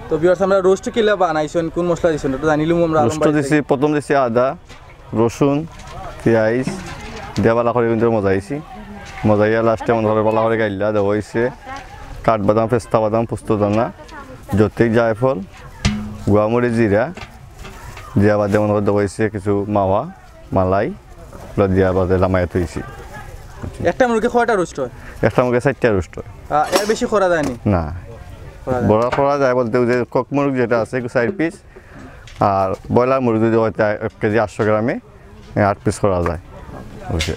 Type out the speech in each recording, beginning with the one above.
তো ভিউয়ার্স আমরা রোস্ট কিলা বানাইছেন কোন মশলা দিছেন এটা জানিলুম আমরা আলম ভাই দিছি প্রথম দিছি আদা রসুন পেঁয়াজ দেওয়ালা করে কিন্তু মজাইয়া লাস্টে মনে করে বালা করে গাইলা দেওয়া হয়েছে কাঠবাদাম পেস্তা বাদাম পোস্তদানা যতিক জায়ফল গুয়ামরি জিরা দিয়া বাদে মনে করে দেওয়া হয়েছে কিছু মাওয়া মালাই দিয়া বাদে লামাইয়া থইছি একটা মুরগি কয়টা রোস্ট হয় একটা মুরগি 4টা রোস্ট হয় এর বেশি করা যায় না বড় করা যায় বলতে যে কক মুরগ যেটা আছে 4 পিস আর ব্রয়লার মুরগি যদি হয় 1 কেজি 800 গ্রামে 8 পিস করা যায় ওকে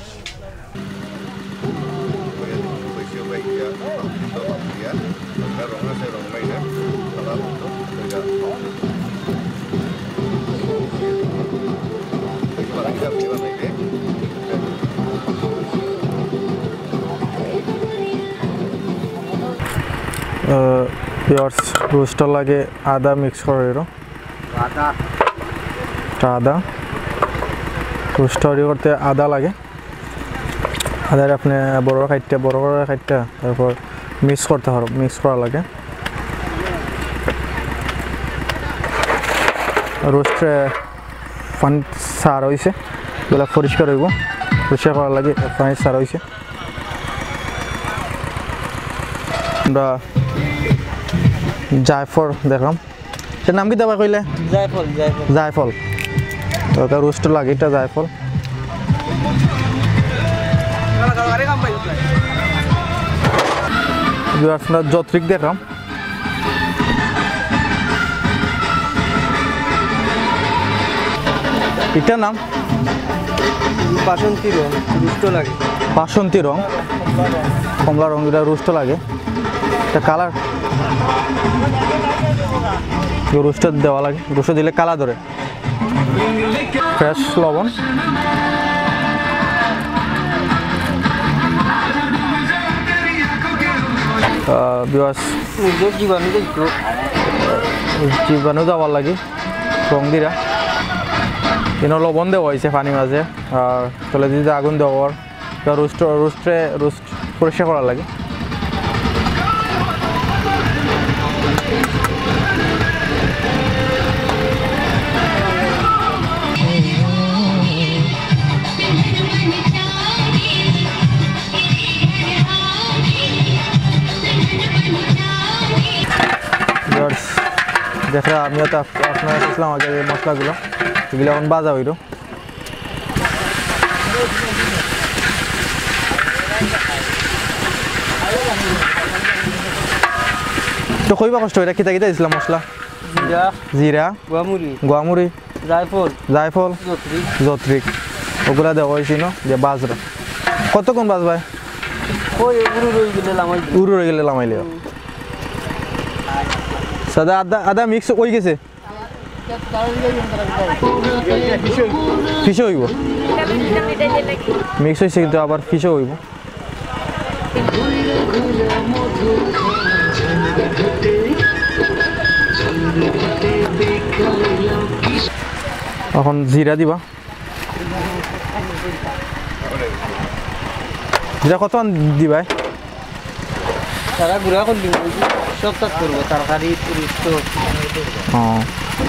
ভিউয়ার্স রোস্টার লাগে আদা মিক্স করে আদা রোস্টার করতে আদা লাগে আদার আপনি বড় খাইটা তারপর মিক্স করতে হবে মিক্স করা লাগে রোস্টে পানি সার হয়েছে এগুলো পরিষ্কার হইব পরিষ্কার করা লাগে পানি সার হয়েছে আমরা জায়ফল দেখলাম এটার নাম কি দেওয়া কইলে জায়ফল তো এটা রোস্ট লাগে এটা জায়ফল যতরিক দেখলাম এটার নাম বাসন্তী রং রোস্ট লাগে বাসন্তী রং কমলা রং এটা রোস্ট লাগে এটা কালার রোস্ট দেওয়া লাগে রোস্ট দিলে কালা ধরে ফ্রেশ লবণ জীবাণু যাওয়ার লাগে রং দিরা কিন্তু লবণ দেওয়া হয়েছে পানি মাঝে আর তলে দিতে আগুন দেওয়ার রোস্ট পরিষ্কার করা লাগে দেখা আমিও তো আপনারা দেখলাম আগে মশলাগুলো এগুলো এখন বাজা হইল তো কইবা কষ্ট এটা কিতা কিতা দিছিলাম মশলা জিরা গোয়ামুরি জায়ফল যতরিক ওগুলা দেওয়া হয়েছিল যে বাজরা কতক্ষণ বাজবাই উড়ু রয়ে গেলে লামাইলে সাদা আদা মিক্স হয়ে গেছে ফিশও হইব মিক্স হয়েছে কিন্তু আবার ফিশও হইব এখন জিরা দিবা জিরা কত দিবা তারা গুড়া করে দিব সব কাজ করব তরকারি পুরিষ্ট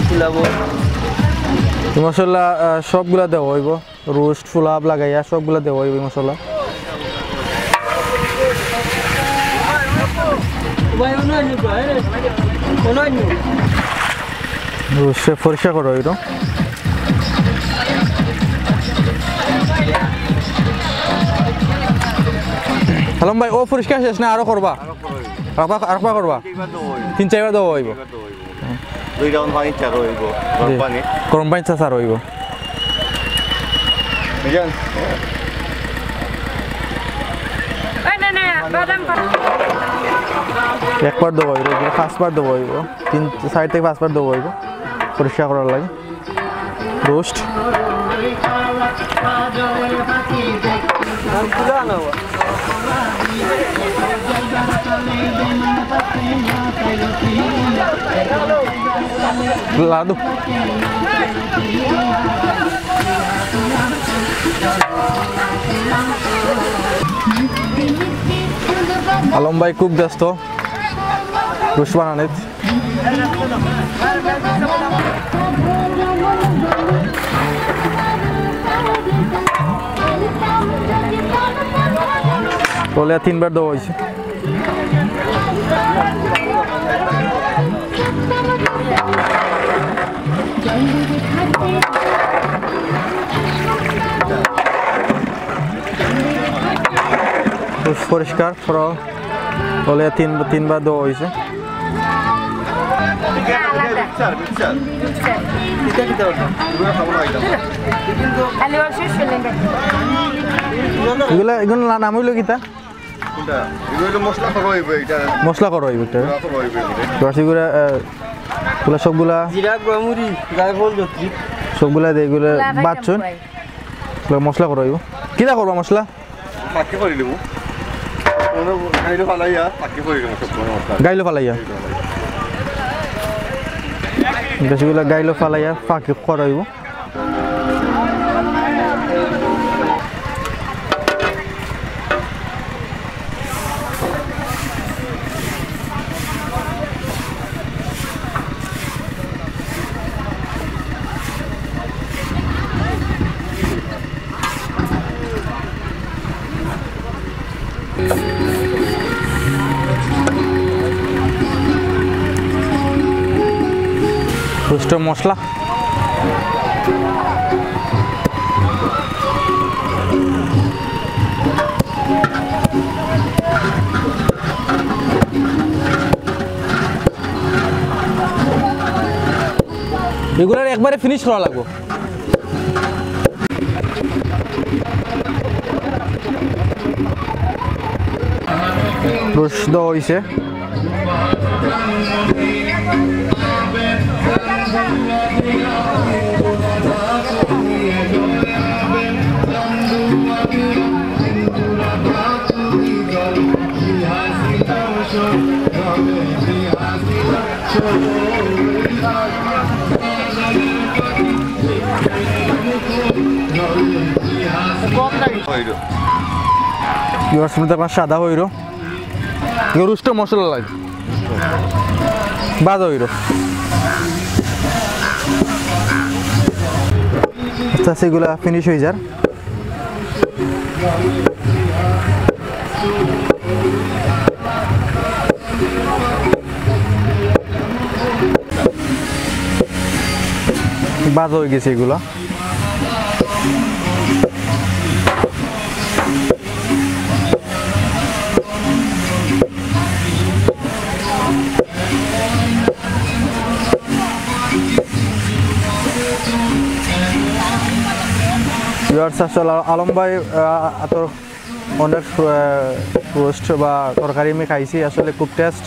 ফুলাবো মশলা সবগুলা দেওয়া হইব রোস্ট ফুলাব লাগাইয়া সবগুলা দেওয়া হইব মশলা রোস্টে পরিষ্কার করা হইল হ্যালো ভাই ও পরিষ্কার শেষ না আরো করবা আরো করবা 3-4 বার দেওয়া হইব গরম পানি চা সার হইব একবার দেওয়া হইব 5 বার দেওয়া হইব 4 থেকে 5 বার দেওয়া হইব পরিষ্কার করার লাগে রোস্ট লাডু আলম ভাই খুব ব্যস্ত রোস্ট বানানোর বলে 3 বার দেওয়া হয়েছে পরিষ্কার বলে 3 বার দেওয়া হয়েছে এগুলো নাম হইল কিতা মশলা করো সবগুলা সবগুলা এগুলো বাচ্চন মশলা করো কিতা করবো মশলা গাইলো ফালাইয়া বেশিগুলা গাইলো ফালাইয়া ফাঁকি করাইব রোস্ট মশলা এগুলোর একবারে ফিনিশ করা লাগবে রোস্ট দেওয়া হয়েছে সাদা হইল রুষ্ট মশলা লাগে বাজা হইল আচ্ছা সেগুলা ফিনিশ হয়ে যার বাজা হয়ে গেছে এগুলা আলম ভাই এত অনেক রোস্ট বা তরকারি আমি খাইছি আসলে খুব টেস্ট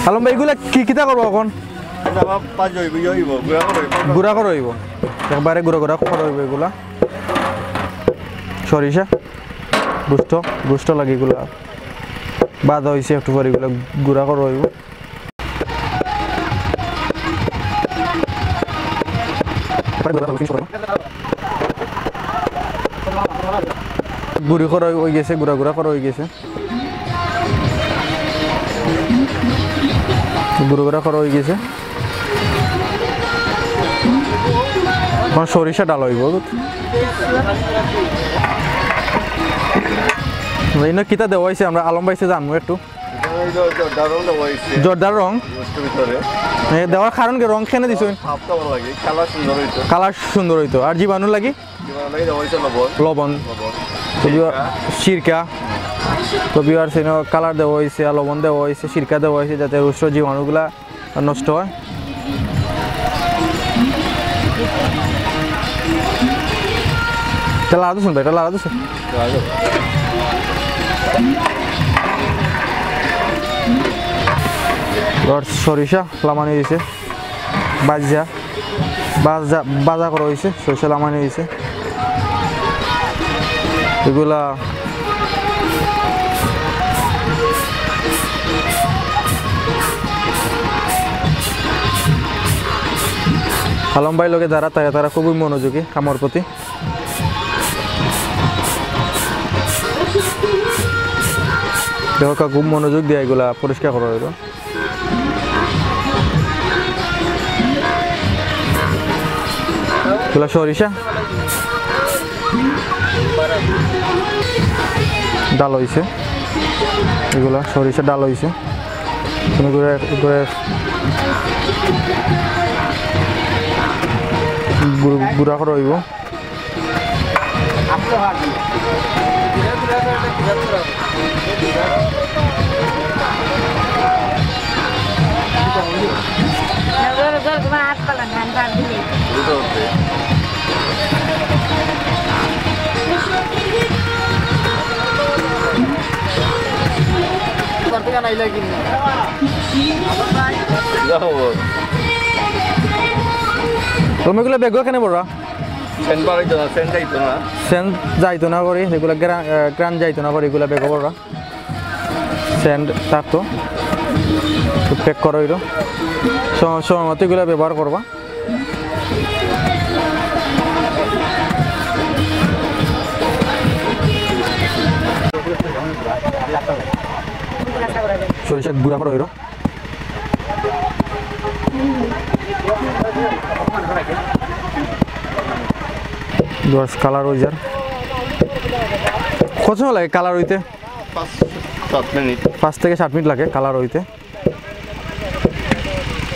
আলম ভাই এগুলা কি কিতা করবো এখন গুড়া করে হইব একবারে গুঁড়ো গুঁড়া করে হইব এগুলা সরিষা গুষ্ট লাগে এগুলা বাদ হয়েছে একটু পরে এগুলা গুঁড়া করে হইব গুড়ি করা হয়ে গেছে গুঁড়া গুঁড়া করা হয়ে গেছে গুঁড়ো গুঁড়া করা হয়ে গেছে এখন সরিষা ডাল হইব কিতা দেওয়া হয়েছে আমরা আলম বাইসে জানবো একটু জর্দার রং দেওয়ার কারণ কি রং খেনে দিছ কালার সুন্দর হইতো আর জীবাণু লাগি লবণ সিরকা তো বিহার কালার দেওয়া হয়েছে লবণ দেওয়া হয়েছে সিরকা দেওয়া হয়েছে যাতে রুষ্ট জীবাণুগুলা নষ্ট হয় এটা লাড়া দিচ্ছেন ভাই এটা লাড়া দিচ্ছেন সরিষা লামানি দিয়েছে বাজা করা হয়েছে সরিষা লামানি দিয়েছে এগুলা আলম ভাই লোকে যারা তারা খুবই মনোযোগী কামর প্রতি দেখো খুব মনোযোগ দিয়ে এগুলা পরিষ্কার করা হইলো এগুলা সরিষা ডাল হয়েছে এগুলা সরিষা ডাল হয়েছে গুঁড়া করা হইব এগুলো বেগ কেন বড় সেন্ট যাইতো না করি এগুলো গ্রান যাইতো না করি এগুলো বেগ বড় সেন্ট থাকতো প্যাক করো এগুলো সময় মতো এগুলো ব্যবহার করবা সরিষা গুঁড়া করো এগুলো কালার হয়ে যার কত সময় লাগে কালার হইতে 5 থেকে 7 মিনিট লাগে কালার হইতে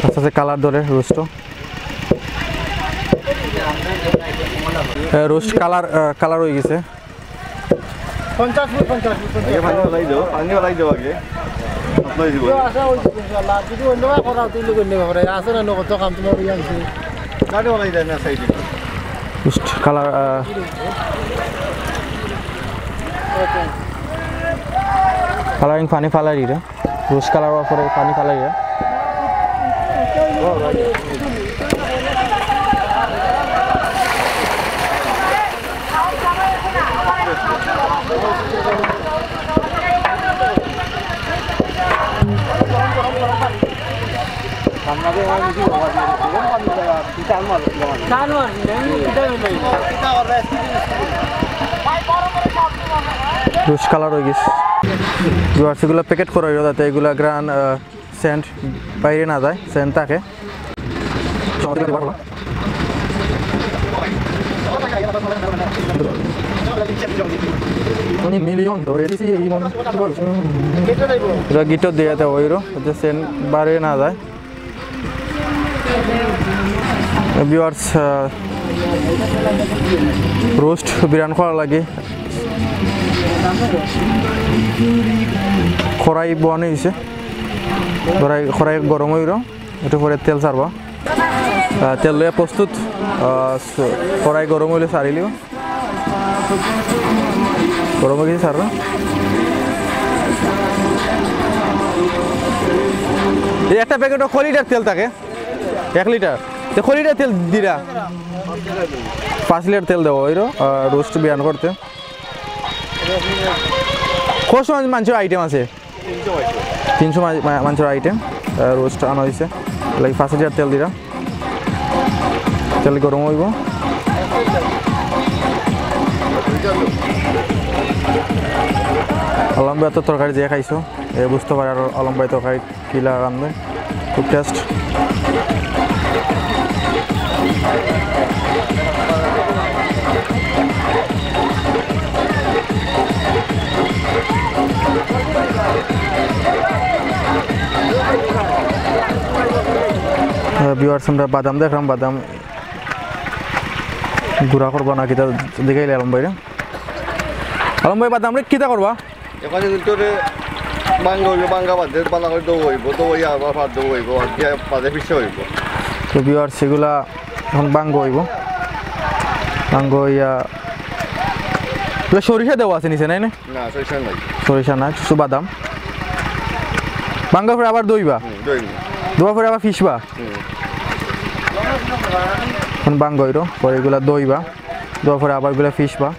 আস্তে আস্তে কালার ধরে রোস্ট কালার হয়ে গেছে 50 মিনিট পানি ওলাই দাও আগে আপনাই দিব আচ্ছা ওই ইনশাআল্লাহ যদি অন্য করা তুই করতে পারে আছে না কত কাম তোমার ইয়াছে গাড়ি ওলাই দেয় না সাইডে রোস্ট কালার কালারিং পানি ফালাই রে রোস্ট কালার পরে পানি ফালাই রে রোজ কালার হয়ে গেছে এগুলো প্যাকেট করা হইল যাতে এগুলা গ্রান সেন্ট বাইরে না যায় সেন্ট থাকে গিটো দিয়ে ওইরো যাতে সেন্ট বাইরে না যায় ভিউয়ার্স রোস্ট বিরান করা লাগে খরাই বয়ানো হয়েছে খরাই গরম হইল একটু পরে তেল ছাড়বা তেল লইয়া প্রস্তুত খরাই গরম হইলে ছাড়িলিও গরম হয়ে গেছে ছাড়বা এই একটা প্যাকেট 1 লিটার তেল থাকে 1 লিটার 1 লিটার তেল দিরা 5 লিটার তেল দেবো ওইরো রোস্ট বিয়ান করতে কত মাংসের আইটেম আছে 300 মাংসের আইটেম রোস্ট আনা হয়েছে লাগে 5 লিটার তেল দিরা তেল গরম হইব আলম ভাই তো তরকারি দিয়ে খাইছো এ বুঝতে পারে আর আলম ভাই তরকারি কি লাগাবে খুব টেস্ট ভিউয়ার্স আমরা বাদাম দেখলাম বাদাম গুঁড়া করবো না কিতা দেখাইলে আলম ভাই বাদাম রে কিতা করবা এখানে কিন্তু বাঙ্গা হইব বাঙ্গা বাদে পালা করে দৌ হইব দৌই আবার ভাত দৌ হইব আর দিয়ে বাদে পিছে হইব তো ভিউয়ার্স সেগুলা এখন বাঙ্গ হইব বাঙ্গ হইয়া সরিষা দেওয়া আছে নিচে নাই না সরিষা না কিছু বাদাম বাঙ্গা পরে আবার দইবা দোয়া পরে আবার ফিসবা এখন বাঙ্গ হইল পরে এগুলা দইবা দোয়া পরে আবার এগুলা ফিসবা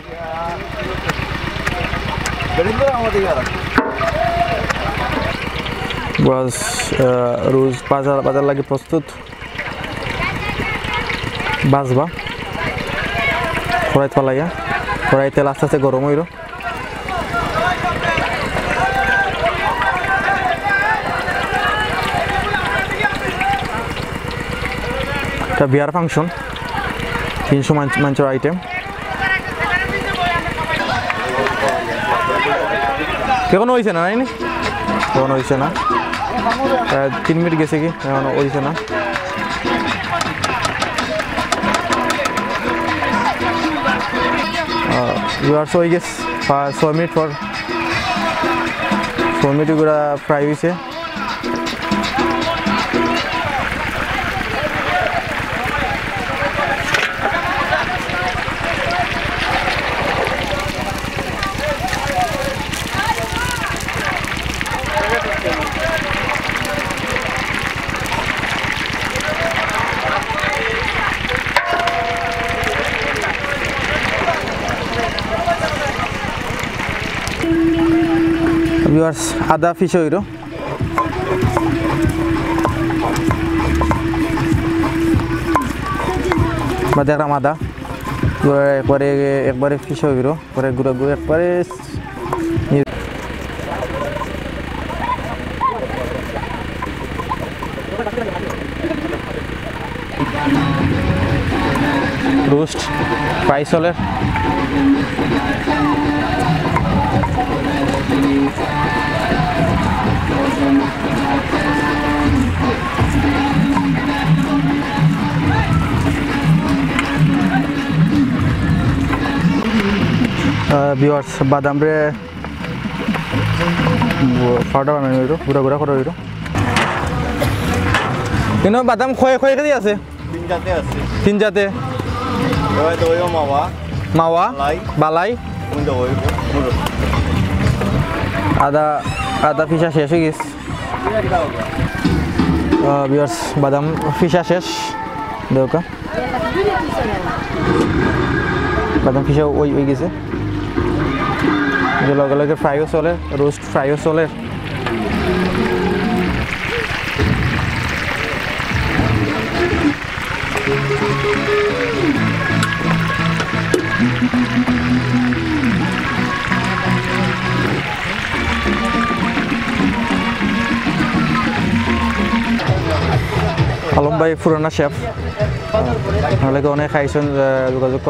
বাস রোজ বাজার লাগে প্রস্তুত বাজবা কড়াই পালাইয়া কড়াই তেল আস্তে আস্তে গরম হইল এটা বিয়ার ফাংশন 300 মাঞ্চের আইটেম কেমন হয়েছে না নাইনি কেমন হয়েছে না 3 মিনিট গেছে কি এখন হয়েছে না ভিউয়ার্স হয়ে গেছে 6 মিনিট পর 6 মিনিট গুলা ফ্রাই হয়েছে ভিউয়ার্স আদা ফিশ হইরো দেখলাম আদা একবারে ফিশ হইরো পরে গুঁড়ো গুঁড়ো একবারে রোস্ট ফ্রাই চলে ভিউয়ার্স বাদাম রে পাউডার বানানো হইলো গুঁড়া গুঁড়া করা হইলো কিন্তু বাদাম খয়ে খয়ে কেজি আছে 3 জাতে আছে 3 জাতে দই মাওয়া মাওয়া বালাই আদা আদা ফিশা শেষ হয়ে গেছে ভিউয়ার্স বাদাম ফিশা শেষ দেখো বাদাম ফিশা ওই গেছে লগে লগে ফ্রাইও চলে রোস্ট ফ্রাইও চলে আলম ভাই পুরানা শেফ নাহলে অনেক খাইছেন যোগাযোগ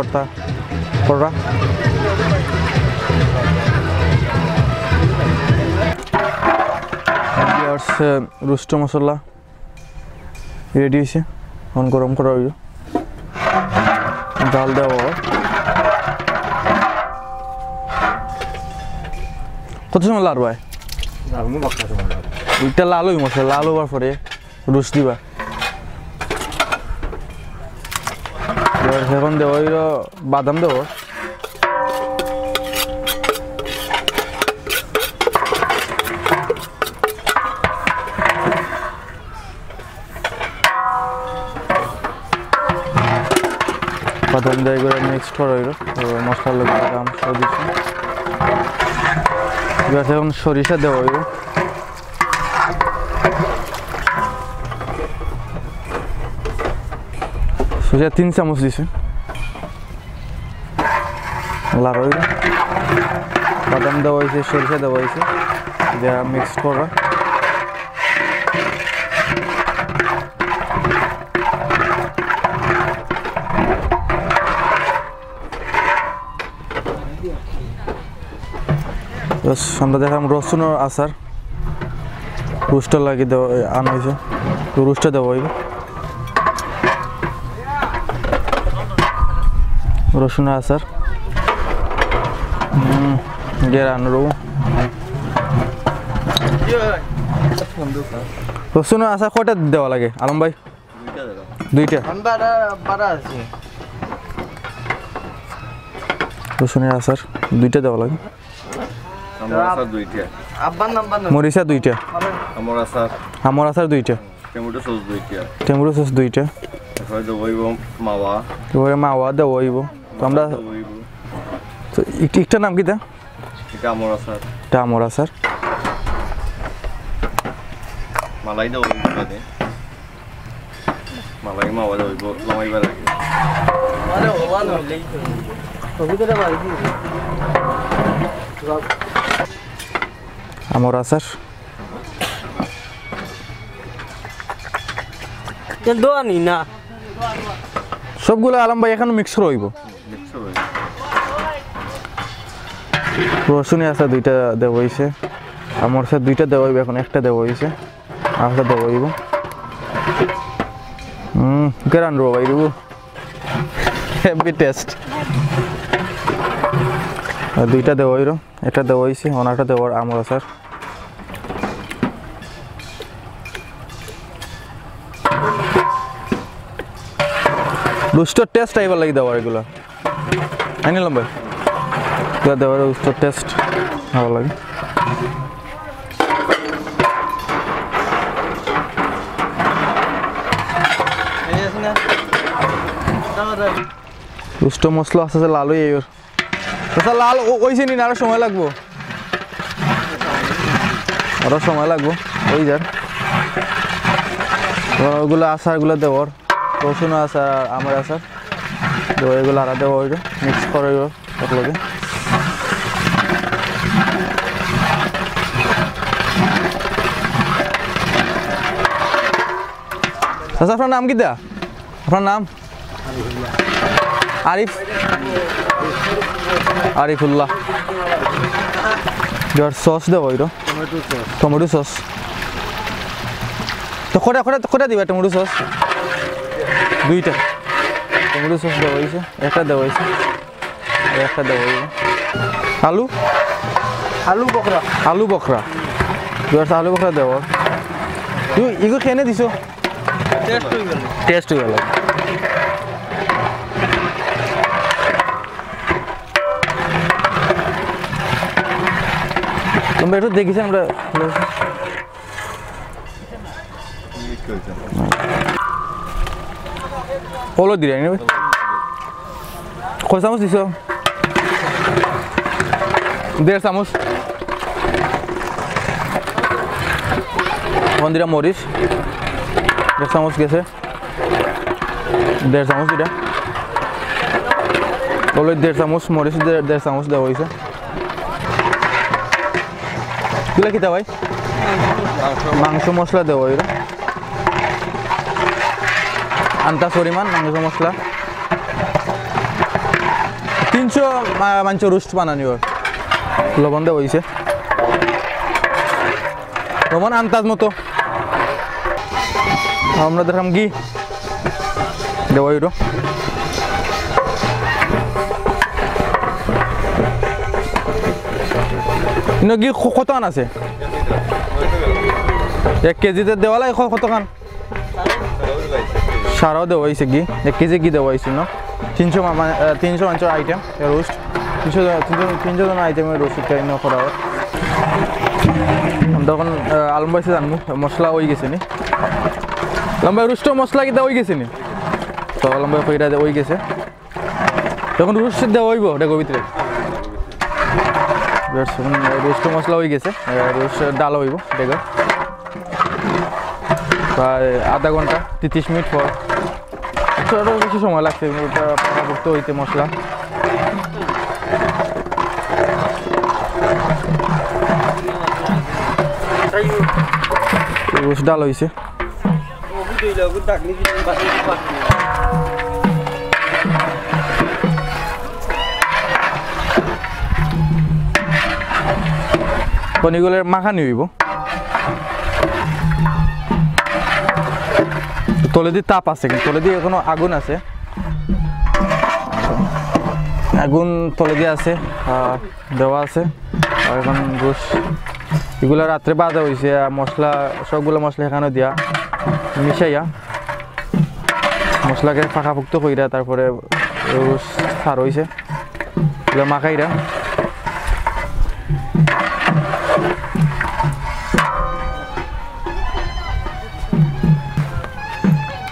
করা রোস্ট মশলা রেডি হয়েছে এখন গরম করা হইল ডাল দেওয়া কত সময় লাড় ভাই ওইটা লাল হই মশলা লাল হওয়ার পরে রোস্ট দিবা এখন দেওয়া হইল বাদাম দেবো বাদাম দিয়ে করে মিক্স করা হইল মশলা বাদাম সব দিচ্ছি এখন সরিষা দেওয়া হইল সরিষা 3 চামচ দিছে লাড়া হইল বাদাম দেওয়া হয়েছে সরিষা দেওয়া হয়েছে যা মিক্স করা আমরা দেখলাম রসুনের আচার রোস্টার লাগিয়ে দেওয়া আনা হয়েছে তো রোস্টার দেওয়া হইবে রসুনের আচার রান্নারও রসুনের আচার কয়টা দেওয়া লাগে আলম ভাই 2টা রসুনের আচার 2টা দেওয়া লাগে মরিচা 2টা আমার আচার 2টা টমেটো সস 2টা মাওয়া দেওয়া হইব তো আমরা একটার নাম কি দা এটা আমার আচার মালাই দেওয়া মালাই মাওয়া দেওয়া লমাইবা লাগে আমার আচার দোয়া নি না সবগুলো আলম ভাই এখন মিক্স রইব রসুন আছে দুইটা দেওয়া হয়েছে আমার সাথে দুইটা দেওয়া হইবে এখন একটা দেওয়া হয়েছে আর একটা দেওয়া হইব কেরান রো ভাই রু হেভি টেস্ট দুইটা দেওয়া হইল এটা দেওয়া হয়েছে অনারটা দেওয়ার আমার স্যার রুস্টার টেস্ট আইবার লাগি দেওয়ার এগুলো আনিলাম ভাই দেওয়ার রুস্টার টেস্ট ভালো লাগে রুষ্ট মশলা আছে লাল হয়ে এর আচ্ছা লাল ওইছে নি আরো সময় লাগবো ওই যার ওইগুলো আচারগুলো দেওয়ার রসুন আচার আমার আচার দেওয়া এগুলো আলাদা দেওয়া হইল মিক্স করে একলগে আচ্ছা আপনার নাম কি দা আপনার নাম আরিফুল্লাহ সস দেওয়া হইল টমেটো সস তো কটা দিবা টমেটো সস দুইটা টমেটো সস দেওয়া হয়েছে একটা দেওয়া হয়েছে একটা দেওয়া হইল আলু বকরা আলু বকরা দেওয়া তুই এগুলো খেয়ে দিছ টেস্ট হয়ে গেল তোমরা একটু দেখিস আমরা হলো দিলে কয় চামচ দিছ 1.5 চামচ দিরা মরিচ 1 চামচ গেছে 1.5 চামচ দিটা হলো 1.5 চামচ মরিচ 1.5 চামচ দেওয়া হয়েছে তুলা কিতা ভাই মাংস মশলা দেওয়া হইল আন্দাজ পরিমাণ মাংস মশলা 300 মাংস রোস্ট বানানি ওর লবণ দেওয়া হয়েছে লবণ আন্দাজ মতো আমরা দেখলাম ঘি দেওয়া হইল ঘি কত খান আছে 1 কেজিতে দেওয়া লাগে কতখান সারাও দেওয়া হয়েছে ঘি 1 কেজি ঘি দেওয়া হয়েছে না 300 মাংসের আইটেম রোস্ট 300 জন আইটেমের রোস্ট করা হয় তখন আলম ভাইসে জানবো মশলা হয়ে গেছে নি লম্বা রোস্ট মশলা কিটা হয়ে গেছে নি তো লম্বা কইরা হয়ে গেছে তখন রোস্ট দেওয়া হইব দেখো ভিতরে রোস্ট মশলা হয়ে গেছে রোস্ট ডাল হইব দেখো প্রায় আধা ঘন্টা 30 মিনিট পর আরও বেশি সময় লাগছে ওটা করতে হইতে মশলা রোস্ট ডাল হয়েছে পনিরগুলোর মাখানি হইব তলে দিয়ে তাপ আছে কিন্তু তলে দিয়ে এখনো আগুন আছে আগুন তলে দিয়ে আছে দেওয়া আছে আর এখন রোস এগুলো রাত্রে বাজা হয়েছে মশলা সবগুলো মশলা এখানে দিয়া মিশাইয়া মশলাকে ফাঁকাফুক্ত কইরা তারপরে রোস সার হয়েছে এগুলো মাখাইরা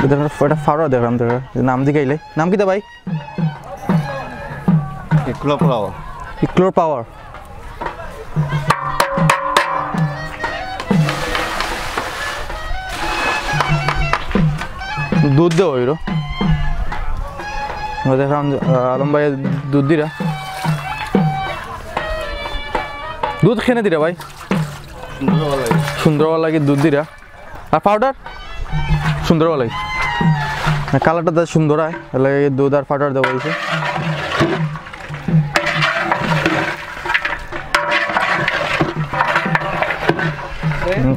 এটা ফাড়া দেখলাম তোরা নাম দি গাইলে নাম কি দা ভাই ইক্লোর পাওয়ার দুধ দেওয়া হইল দেখলাম আলম ভাই দুধ দিরা দুধ খেনে দিরা ভাই সুন্দর লাগে দুধ দিরা আর পাউডার সুন্দর লাগে কালারটা তো সুন্দর হয় তাহলে দুধ আর ফাটার দেওয়া হয়েছে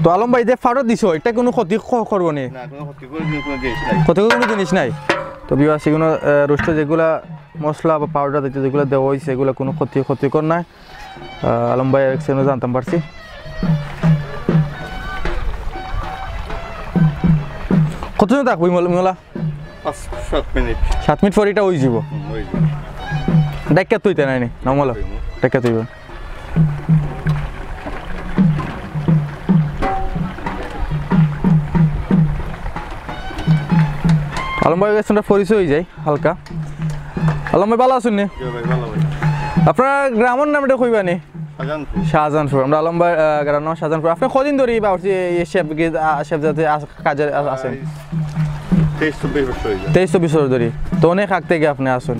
তো আলম ভাই যে ফাটার দিছো এটা কোনো ক্ষতি করবো নি ক্ষতি কোনো জিনিস নাই তো বিবাস এগুলো রোস্ট যেগুলা মশলা বা পাউডার যেগুলো দেওয়া হয়েছে এগুলো কোনো ক্ষতিকর নাই আলম ভাই এক্সেনো জানতাম পারছি কতজন থাকবো মোলা 7 মিনিট পর এটা হয়ে যাব ডাক্কা তুইতে নাই না মোলা ডাক্কা তুইব আলম ভাই এক্সেনটা পরিচয় হয়ে যায় হালকা আলম ভাই ভালো আছেন নি আপনার গ্রামের নামটা কইবা নি শাহজাহানপুর আমরা আলম ভাই গ্রামের নাম শাহজাহানপুর আপনি কদিন ধরে শেফ যাতে কাজে আছেন 23-24 বছর ধরে তো অনেক আগ থেকে আপনি আসুন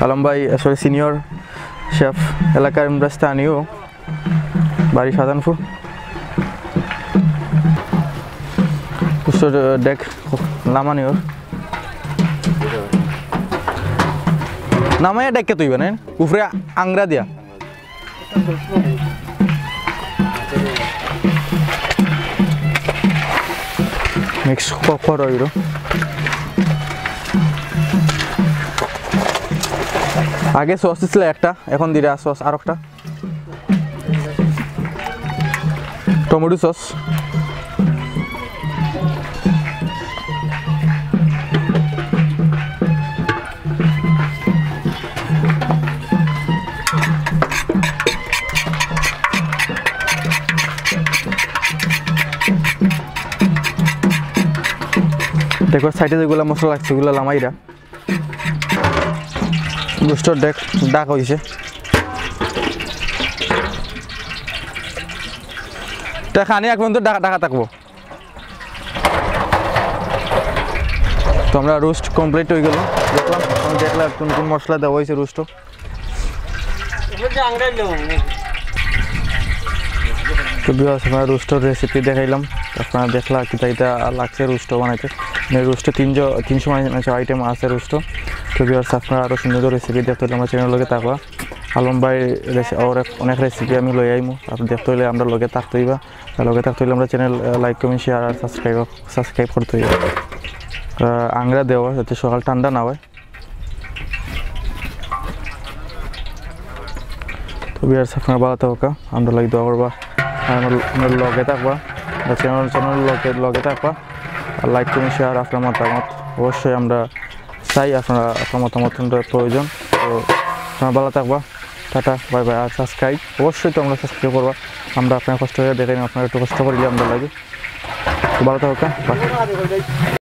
আলম ভাই আসলে সিনিয়র শেফ এলাকার আমরা স্থানীয় বাড়ি শাহজাহানপুর ডেক নামানিওর নামাইয়া ডেকে তুইবা না উপরে আংরা দিয়া মিক্স করো এগুলো আগে সস ছিল একটা এখন দিলে সস আর একটা টমেটো সস দেখো সাইডে যেগুলো মশলা লাগছে এগুলো লামাইরা গোস্টর ডাক হয়েছে তা খানি এক পর্যন্ত ডাকা থাকবো তো আমরা রোস্ট কমপ্লিট হয়ে গেল দেখলাম কোন মশলা দেওয়া হয়েছে রোস্ট তো বিয়াস আমরা রোস্টের রেসিপি দেখাইলাম আপনারা দেখলা কিতা লাগছে রোস্ট বানাইতে রোস্টে 300 আইটেম আছে রোস্ট তো বিয়াস আপনারা আরও সুন্দর রেসিপি দেখতে হলে আমার চ্যানেল লগে থাকবা আলম ভাই অনেক রেসিপি আমি লই আইমু আপনি দেখতে হলে আমরা লগে থাকতে হইবা লগে থাকতে হলে আমরা চ্যানেল লাইক কমেন্ট শেয়ার আর সাবস্ক্রাইব করতে হইবা আংরা দেওয়া যাতে সকাল ঠান্ডা না হয় তো বিয়াস আপনারা ভালো থাকা আমরা লাগে দোয়া করবা আমার লগে থাকবা চ্যানেল লগে থাকবা আর লাইক কমেন্ট শেয়ার আপনার মতামত অবশ্যই আমরা চাই আপনার মতামত প্রয়োজন তো আপনারা ভালো থাকবা টাটা বাই বাই আর সাবস্ক্রাইব অবশ্যই তো আমরা সাবস্ক্রাইব করবা আমরা আপনার কষ্ট হয়ে দেখেন আপনার একটু কষ্ট করলে আমরা লাগে তো ভালো থাকা